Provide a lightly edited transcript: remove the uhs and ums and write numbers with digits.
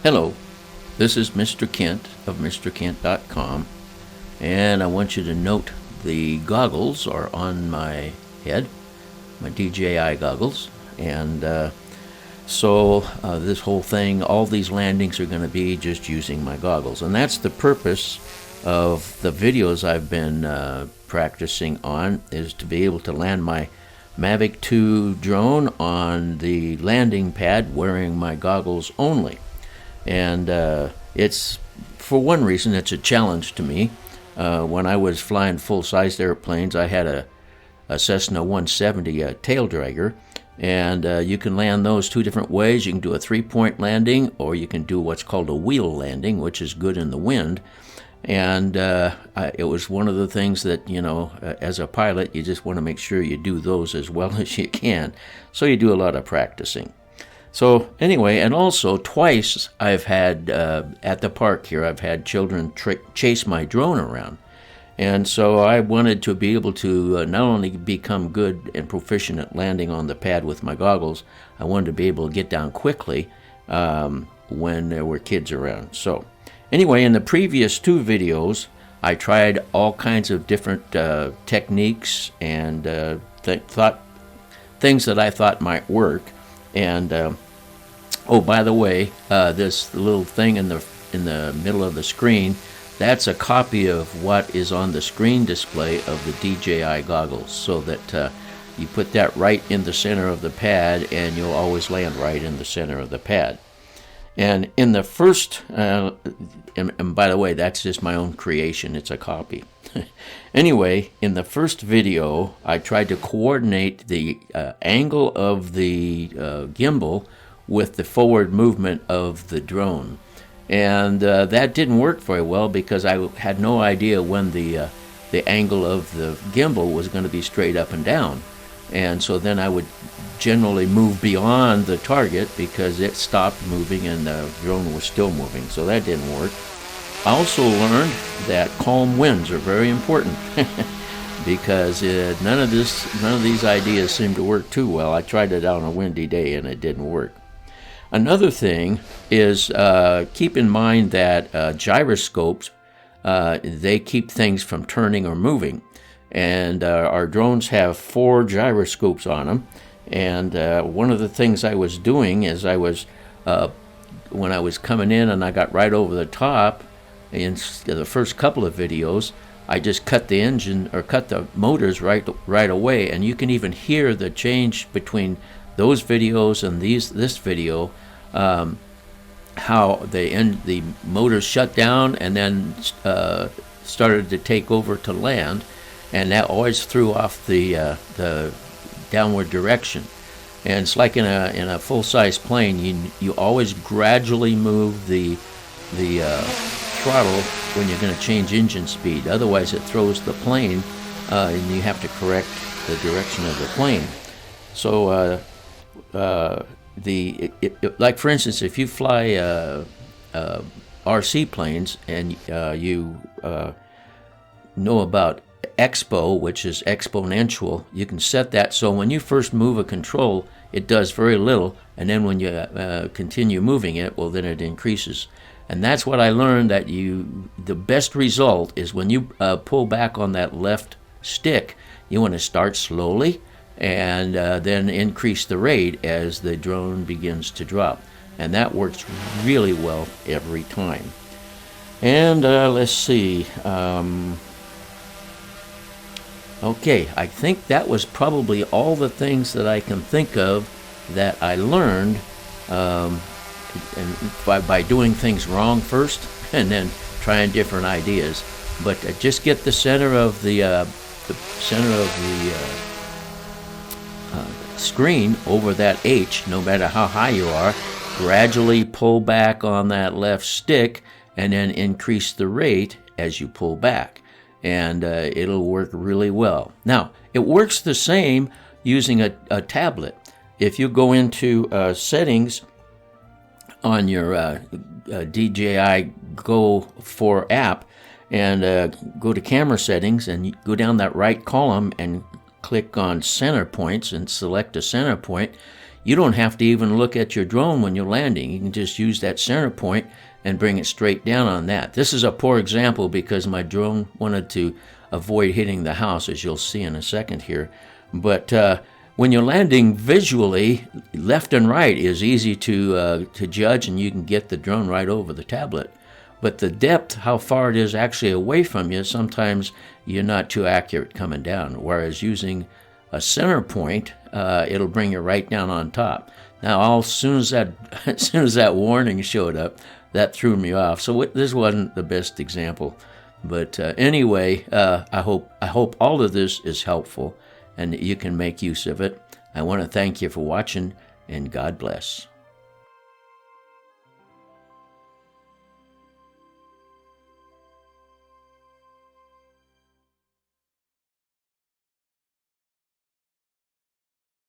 Hello, this is Mr. Kent of MrKent.com, and I want you to note the goggles are on my head, my DJI goggles, and so this whole thing, all these landings are going to be just using my goggles, and that's the purpose of the videos I've been practicing on, is to be able to land my Mavic 2 drone on the landing pad wearing my goggles only. And it's, for one reason, it's a challenge to me. When I was flying full-sized airplanes, I had a Cessna 170, a tail dragger, and you can land those two different ways. You can do a three-point landing, or you can do what's called a wheel landing, which is good in the wind. And it was one of the things that, you know, as a pilot, you just want to make sure you do those as well as you can. So you do a lot of practicing. So anyway, and also twice I've had, at the park here, I've had children chase my drone around. And so I wanted to be able to not only become good and proficient at landing on the pad with my goggles, I wanted to be able to get down quickly when there were kids around. So anyway, in the previous two videos, I tried all kinds of different techniques and thought things that I thought might work. And oh, by the way, this little thing in the middle of the screen, that's a copy of what is on the screen display of the DJI goggles, so that you put that right in the center of the pad, and you'll always land right in the center of the pad. And in the first, and by the way, that's just my own creation, it's a copy. Anyway, in the first video, I tried to coordinate the angle of the gimbal with the forward movement of the drone. And that didn't work very well because I had no idea when the angle of the gimbal was going to be straight up and down. And so then I would generally move beyond the target because it stopped moving and the drone was still moving. So that didn't work. I also learned that calm winds are very important because none of these ideas seemed to work too well. I tried it on a windy day and it didn't work. Another thing is keep in mind that gyroscopes, they keep things from turning or moving. And our drones have 4 gyroscopes on them. And one of the things I was doing is when I was coming in and I got right over the top, in the first couple of videos, I just cut the engine or cut the motors right away. And you can even hear the change between those videos and this video, how the motors shut down and then started to take over to land, and that always threw off the downward direction. And it's like in a full-size plane, you always gradually move the throttle when you're going to change engine speed. Otherwise, it throws the plane, and you have to correct the direction of the plane. So like for instance, if you fly RC planes and you know about Expo, which is exponential, you can set that so when you first move a control, it does very little, and then when you continue moving it, well, then it increases. And that's what I learned, that the best result is when you pull back on that left stick, you want to start slowly and then increase the rate as the drone begins to drop. And that works really well every time. And let's see. Okay, I think that was probably all the things that I can think of that I learned and by doing things wrong first and then trying different ideas. But just get the center of the screen over that H, no matter how high you are. Gradually pull back on that left stick and then increase the rate as you pull back, and it'll work really well. Now, it works the same using a tablet. If you go into settings on your DJI Go 4 app and go to camera settings and go down that right column and click on center points and select a center point, you don't have to even look at your drone when you're landing. You can just use that center point and bring it straight down on that. This is a poor example because my drone wanted to avoid hitting the house, as you'll see in a second here. But when you're landing visually, left and right is easy to judge, and you can get the drone right over the tablet. But the depth, how far it is actually away from you, sometimes you're not too accurate coming down. Whereas using a center point, it'll bring you right down on top. Now, as soon as that warning showed up, that threw me off. So this wasn't the best example. But anyway, I hope all of this is helpful and that you can make use of it. I want to thank you for watching, and God bless.